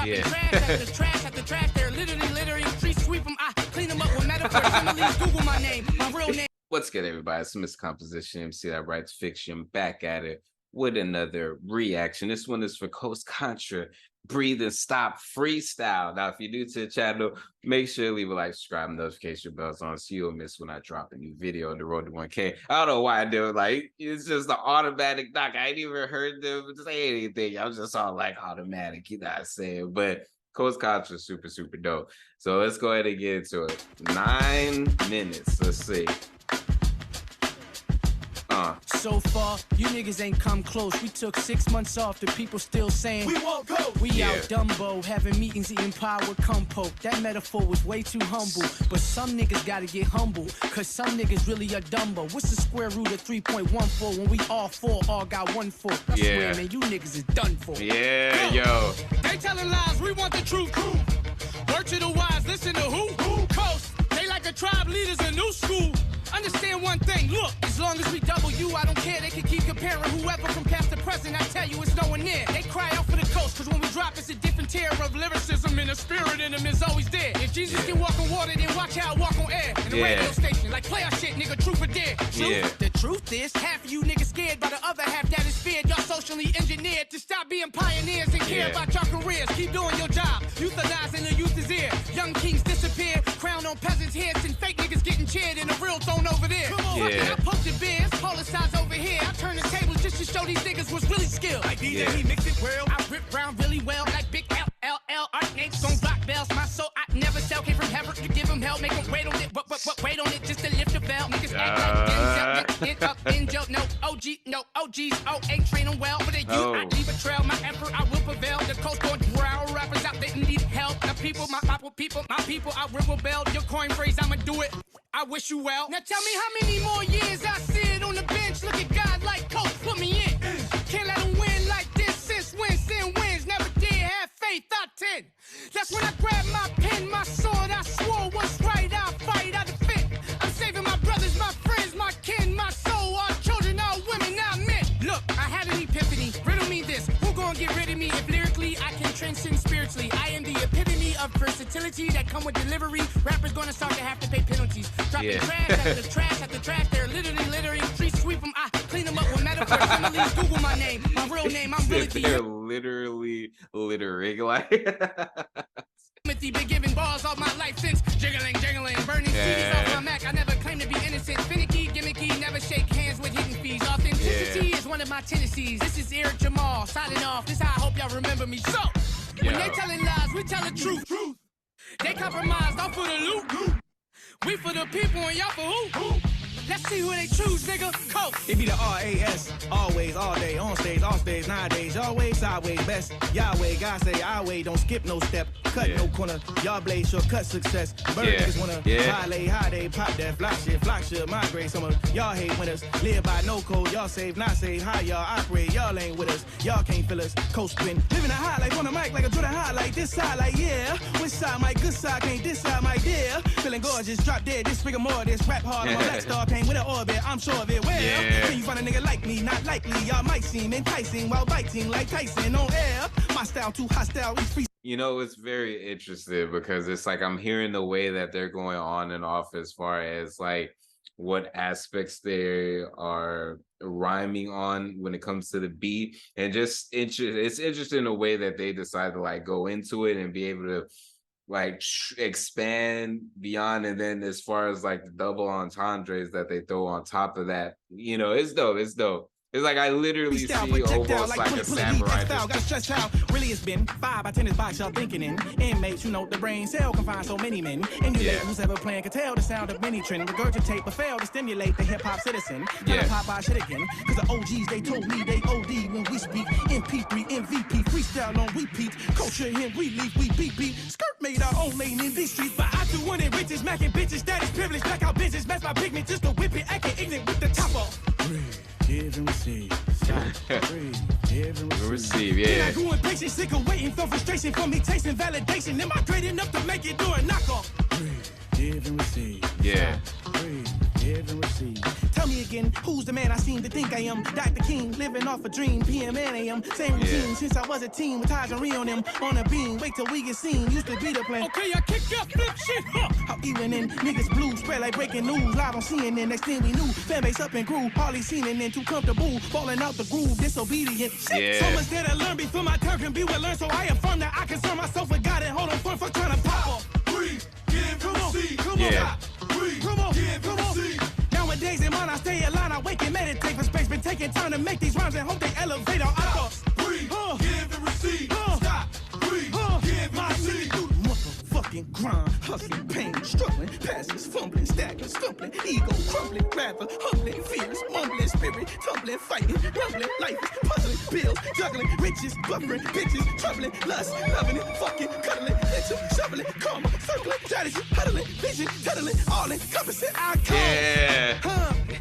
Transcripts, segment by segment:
Dropping trash after trash. They're literally littering. Streets sweep them. I clean them up with metaphors. Emily's Google my name, my real name. What's good, everybody? It's Mr. Composition, MC that writes fiction, back at it with another reaction. This one is for Contra, Breathe and Stop Freestyle. Now, if you're new to the channel, make sure to leave a like, subscribe, and notification bells on so you don't miss when I drop a new video on the road to 1K. I don't know why I do it. Like, it's just the automatic knock. I ain't even heard them say anything. I was just all like automatic, you know what I'm saying? But Contra is super, super dope. So let's go ahead and get into it. 9 minutes. Let's see. So far, you niggas ain't come close. We took 6 months off. The people still saying we won't go. We out Dumbo, having meetings, eating pie with compo. That metaphor was way too humble. But some niggas gotta get humble, cause some niggas really are Dumbo. What's the square root of 3.14 when we all got 1/4? I swear, man, you niggas is done for. Yeah, yo. They telling lies, we want the truth. Word to the wise, listen to who? Coast. They like a tribe leaders in new school. Understand one thing, look, as long as we double you, I don't care, they can keep comparing whoever from past to present, I tell you it's no one near. They cry out for the coast, cause when we drop it's a different tier of lyricism and the spirit in them is always there. If Jesus can walk on water, then watch how I walk on air. In the radio station, like play our shit, nigga, truth or dare. Truth? The truth is, half of you niggas scared by the other half that is feared. Y'all socially engineered to stop being pioneers and care about your careers. Keep doing your job, euthanizing the youth is here. Young kings disappear, crown on peasants' heads, and fake niggas getting cheered in the real throne over there. Come on, I poked the beers, policize over here. I turn the tables just to show these niggas was really skilled. Like DJ, he mix it well. I rip brown really well, like Big LLL. Art names gon' block bells. My soul, I never sell. Came from heaven to give them hell. Make them wait on it, but wait on it just to lift the bell. Niggas act like Denzel, no OG, no OGs. Oh, ain't train them well, but they use I leave a trail. My effort, I will prevail. The coast gon' drown rappers out there need help. The people, my people, I will rebel. Your coin phrase, I'ma do it. I wish you well. Now tell me how many more years I sit on the bench. Look at God like coach, put me in. Can't let him win like this. Since when sin wins, never did have faith. I 10. That's when I grabbed my pen, my sword. I swore what's right. I fight, I defend. I'm saving my brothers, my friends, my kin, my soul, our children, our women, our men. Look, I had an epiphany. Riddle me this. Who gonna get rid of me if lyrically I can transcend spiritually? I am the epitome of versatility that come with delivery. Rappers gonna start to have to pay penalties. Dropping trash after trash. They're literally littering. Streets sweep them. I clean them up with metaphors. Emily's Google my name, my real name. I'm really They're literally littering. Like Timothy been giving balls all my life since jiggling, burning CDs off my Mac. I never claimed to be innocent. Finicky, gimmicky, never shake hands with hidden fees. Authenticity is one of my tendencies. This is Eric Jamal signing off. This how I hope y'all remember me. So when they telling lies, we tell the truth. They compromised off for the loot. We for the people and y'all for who? Let's see who they choose, nigga. Coke. It be the RAS, always, all day, on stage, off stage, nowadays, always, sideways, best. Yahweh, God say, I way, don't skip no step, cut no corner. Y'all blaze shortcut success. Bird niggas wanna violate, high day, pop that, flock shit, migrate. Some of y'all hate winners, live by no code, y'all save, not save, how y'all operate, y'all ain't with us, y'all can't feel us, coast spin. Living a high life on the mic like a Jordan high, like this side, like which side, my good side, can't this side, my dear. Feeling gorgeous, drop dead, this figure more, this rap hard, I'm a black star. Came with an orbit, I'm sure of it. Well, can you find a nigga like me? Not likely. Y'all might seem enticing while biting like Tyson on air. My style too hostile. You know, it's very interesting because it's like I'm hearing the way that they're going on and off as far as like what aspects they are rhyming on when it comes to the beat, and just it's interesting the way that they decide to like go into it and be able to like expand beyond. And then as far as like the double entendres that they throw on top of that, you know, it's dope. It's like I literally see almost like a samurai. Got stressed out. Really, it's been 5 by 10 is box y'all thinking in. Inmates, you know, the brain cell can find so many men. Emulate who's ever playing can tell the sound of many trend. Regurgitate but fail to stimulate the hip-hop citizen. Gotta pop our shit again. Cause the OGs, they told me they OD when we speak. MP3, MVP, freestyle on repeat. Culture in relief, we beat. Skirt made our own lane in these streets. But I do one in riches, macking bitches, status privilege. Blackout bitches, match my pigment just to whip it. Acting ignorant with the top off. Give and receive. Give and receive, I grew impatient, sick of waiting for frustration from me tasting validation. Am I great enough to make it do a knockoff? Give and receive. give and receive. Tell me again, who's the man I seem to think I am? Dr. King, living off a dream, PM and AM. Same routine since I was a teen with ties and re on them. On a beam, wait till we get seen, used to be the plan. Okay, I kick up, flip shit, How even in niggas blue, spread like breaking news. Live on CNN, next thing we knew, fan base up and grew. Hardly seen and then too comfortable, falling out the groove, disobedient. Shit. So much that I learned before my turn can be well learned. So I affirm that I concern myself with God and hold on for trying to pop. breathe, give, Come on, receive. come on, Breathe, come on, give, come on. receive. Nowadays in mind, I stay aligned, I wake and meditate for space. Been taking time to make these rhymes and hope they elevate our thoughts. Breathe, give and receive. Stop, breathe, give and receive. Motherfucking grind, hustling, pain, struggling, passes, fumbling, staggering, stumbling, ego crumbling, rather humbling, fears, mumbling, spirit, tumbling, fighting, rumbling, life is puzzling, bills, juggling, riches, buffering, bitches, troubling, lust, loving it, fucking, cuddling, lynching, shoveling, karma, circling, strategy, huddling, vision, tunnelling, all encompassing, I call.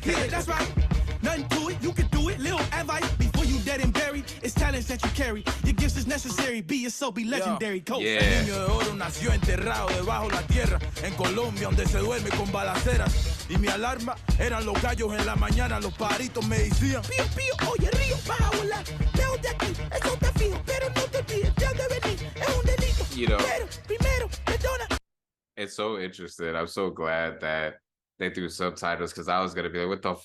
Yeah, that's right. Nothing to it, you can do it. Little advice before you dead and buried. It's talents that you carry. Your gifts is necessary. Be yourself, be legendary. Coach. El niño de oro nació enterrado debajo la tierra en Colombia, donde se duerme con balaceras. Y mi alarma eran los gallos en la mañana. Los pajaritos me decían: Pío, pío, oye, río, vas a volar. Lejos de aquí, eso está fijo. Pero no te olvides, ya de venir. Es un delito. You know, Pero, primero, perdona. it's so interesting. I'm so glad that they threw subtitles because I was gonna be like, what the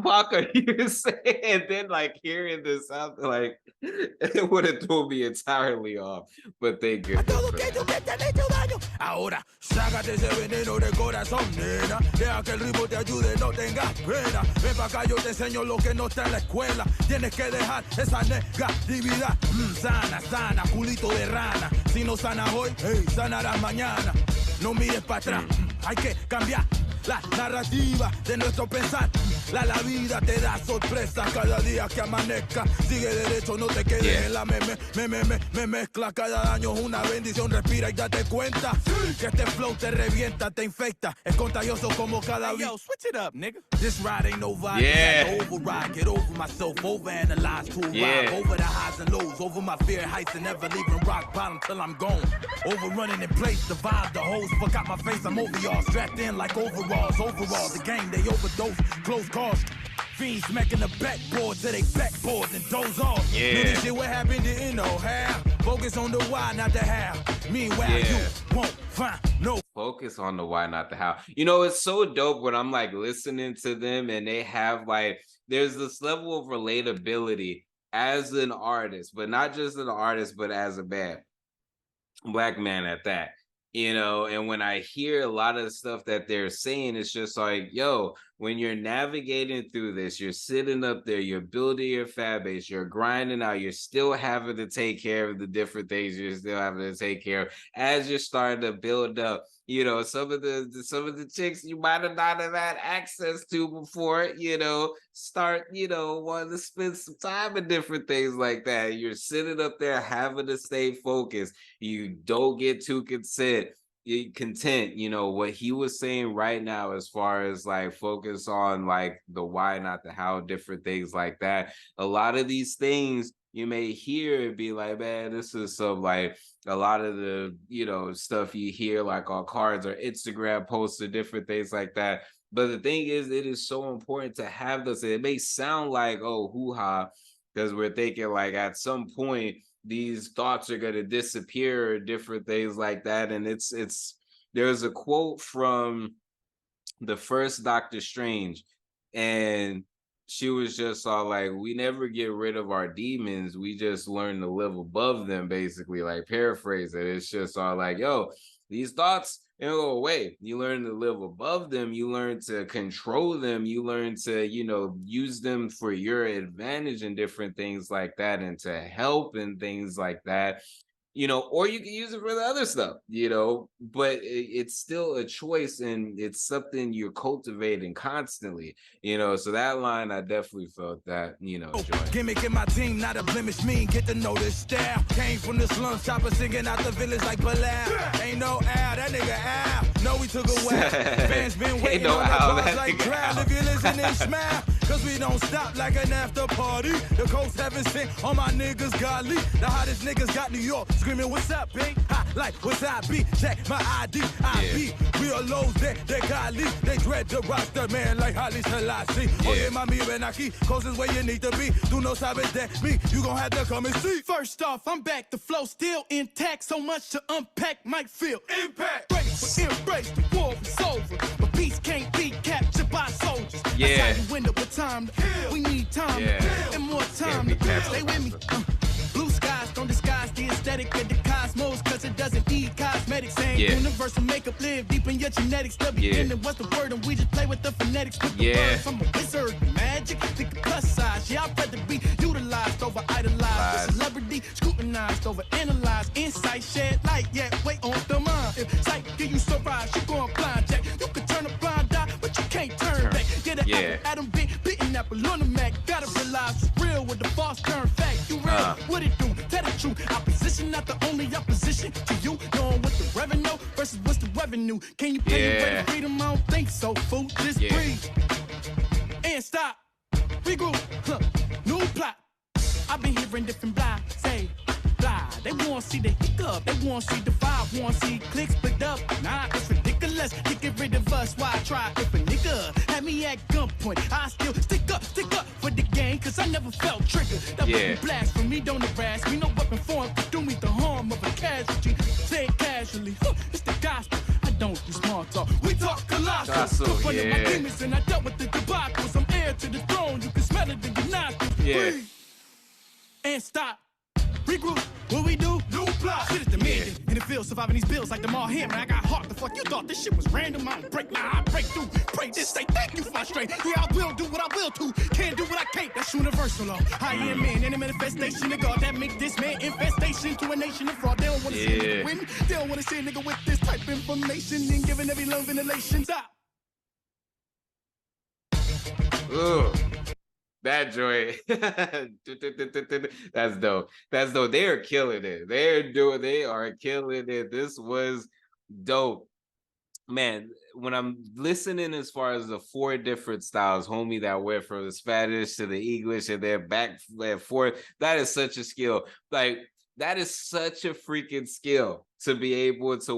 fuck are you saying? And then like hearing this out, like it would have thrown me entirely off. But thank goodness for that. Ahora, sácate ese veneno de corazón, nena. Deja que el ritmo te ayude, no tengas pena. Ven pa' acá, yo te enseño lo que no está en la escuela. Tienes que dejar esa negatividad. Sana, sana, culito de rana. Si no sanas hoy, hey, sanarás mañana. No mires para atrás, hay que cambiar la narrativa de nuestro pensar. La vida te da sorpresas cada día que amanezca. Sigue derecho, no te quedes en la me mezcla. Cada año es una bendición, respira y date cuenta que este flow te revienta, te infecta. Es contagioso como cada Yo, switch it up, nigga. This ride ain't no vibe. Yeah. Override, get over myself, overanalyze to arrive. Over the highs and lows, over my fear heights and never leaving rock bottom till I'm gone. Overrunning in place, the vibe, the hose, fuck out my face, I'm over y'all. Strapped in like overalls, overall. The game, they overdose, close calls. Fiends smacking the backboard to they backboards and doze off. Yeah. Do this shit, what happened, didn't know how. Focus on the why, not the how. Meanwhile, you won't find no. Focus on the why, not the how. You know, it's so dope when I'm like listening to them and they have like, there's this level of relatability as an artist, but not just an artist, but as a band. Black man at that, you know. And when I hear a lot of the stuff that they're saying, it's just like, yo, when you're navigating through this, you're sitting up there, you're building your fan base, you're grinding out, you're still having to take care of the different things you're still having to take care of as you're starting to build up. You know, some of the chicks you might have not have had access to before, you know, start, you know, wanting to spend some time in different things like that. You're sitting up there having to stay focused. You don't get too content, you know, what he was saying right now as far as like focus on like the why, not the how, different things like that. A lot of these things you may hear and be like, man, this is some like a lot of the, you know, stuff you hear like on cards or Instagram posts or different things like that. But the thing is, it is so important to have this. It may sound like, oh, hoo-ha, because we're thinking like at some point these thoughts are going to disappear or different things like that. And there's a quote from the first Doctor Strange, and she was just all like, we never get rid of our demons, we just learn to live above them, basically, like paraphrase it. It's just all like, yo, these thoughts, they don't go away. You learn to live above them, you learn to control them, you learn to, you know, use them for your advantage and different things like that, and to help and things like that. You know, or you can use it for the other stuff, you know, but it's still a choice, and it's something you're cultivating constantly, you know. So that line, I definitely felt that, you know, joy. Gimmick in my team, not a blemish, mean, get to know this style. Came from the slums, chopper singing out the village like Bilal. Ain't no Al, that nigga Al. No, we took a while. Fans been waiting on the bars like drought. If you listen and smile, cause we don't stop like an after party. The coast haven't sent all my niggas got leaked. The hottest niggas got New York screaming, what's up, big? Ha, like what's I be? Check my ID, I be real lows that godly. They dread the roster, man, like Holly Selassie. Oye, mami, ven aquí, closest where you need to be. Do no sabes that me, you gon' have to come and see. First off, I'm back, the flow still intact. So much to unpack, might feel impact. Brace for embrace, the war is over. But peace can't be captured by soldiers. Yeah. That's how you end up with time to kill. We need time to kill and more time to kill. Stay with me. Blue skies don't disguise the aesthetic of the cosmos, cause it doesn't need cosmetics. Ain't universal makeup, live deep in your genetics. The beginning, what's the word? And we just play with the phonetics. With the words, I'm a wizard, magic, think of plus size. Yeah, I'd rather be utilized over idolized. Celebrity scrutinized over analyzed. Insight, shed light, wait on the mind. If sight give you surprise, you going blind check. You can turn a blind eye, but you can't turn back. Get an apple, Adam bitten apple on the Mac. Gotta realize it's real with the false turn fact. You real, what it do? Tell the truth. Opposition, not the only opposition to you. Knowing what the revenue versus what's the revenue. Can you pay your way to freedom? I don't think so, fool. Just breathe and stop. Regroup, new plot. I've been hearing different blah, say, blah. They wanna see the hiccup, they wanna see the vibe, wanna see clicks split up. Nah, it's ridiculous. You get rid of us, why try? If a nigga had me at gunpoint, I still stick up for the game, cause I never felt triggered. That wasn't blasphemy, don't harass me. No weapon form could do me the harm of a casualty. Say it casually, it's the gospel. I don't do small talk, we talk colossal. Took one of my demons and I dealt with the debacles. I'm heir to the throne, you can smell it in your nostrils. Breathe and stop. Regroup, what we do? New plot. Shit is demanding. In the field, surviving these bills like them all here. Man, I got heart. The fuck you thought this shit was random? I don't break, I break through. Pray this, say thank you for my strength. Yeah, I will do what I will to. Can't do what I can't. That's universal law. I am man, and a manifestation of God that make this man infestation to a nation of fraud. They don't want to see a nigga win. They don't want to see a nigga with this type of information and giving every love ventilation. Stop. Ugh. That joint. That's dope. That's dope. They are killing it. They are killing it. This was dope. Man, when I'm listening as far as the 4 different styles, homie, that went from the Spanish to the English and then back and forth, that is such a skill. Like, that is such a freaking skill to be able to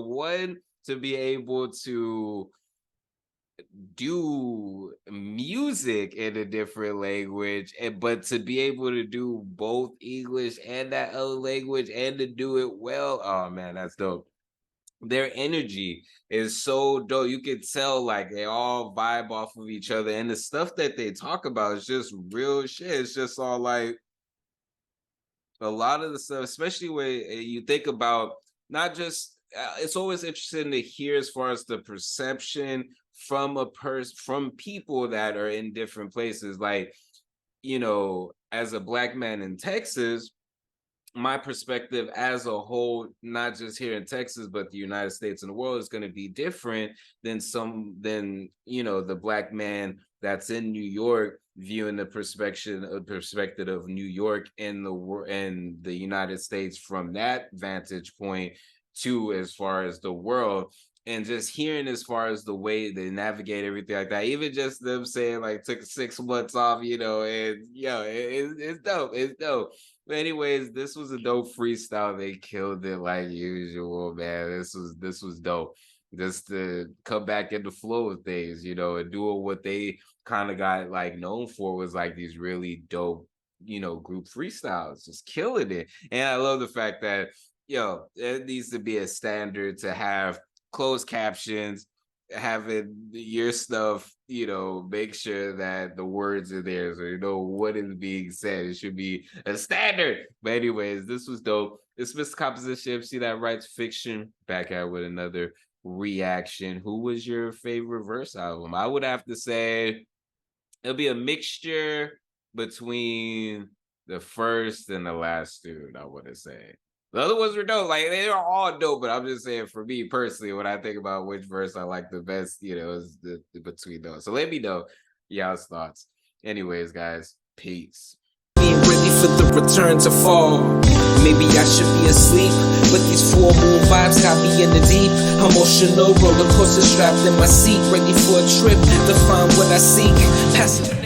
do music in a different language, but to be able to do both English and that other language and to do it well, oh man, that's dope. Their energy is so dope. You can tell like they all vibe off of each other, and the stuff that they talk about is just real shit. It's just all like a lot of the stuff, especially when you think about not just it's always interesting to hear as far as the perception from from people that are in different places. Like, you know, as a Black man in Texas, my perspective as a whole, not just here in Texas, but the United States and the world, is going to be different than you know, the Black man that's in New York viewing the perspective of New York and the United States from that vantage point to as far as the world. And just hearing as far as the way they navigate everything like that, even just them saying like took 6 months off, you know, and it's dope. It's dope. But anyways, this was a dope freestyle. They killed it like usual, man. This was dope. Just to come back in the flow of things, you know, and doing what they kind of got like known for was like these really dope, you know, group freestyles, just killing it. And I love the fact that, it needs to be a standard to have closed captions, having your stuff, you know, make sure that the words are there so you know what is being said. It should be a standard. But anyways, this was dope. It's Mr. Composition. See that writes fiction. Back out with another reaction. Who was your favorite verse album? I would have to say it'll be a mixture between the first and the last two, I want to say. The other ones were dope. Like, they are all dope, but I'm just saying, for me personally, when I think about which verse I like the best, you know, is the between those. So let me know y'all's thoughts. Anyways, guys, peace. Being ready for the return to fall. Maybe I should be asleep, but these full moon vibes got me in the deep. Emotional roller coaster strapped in my seat, ready for a trip to find what I seek. Passing.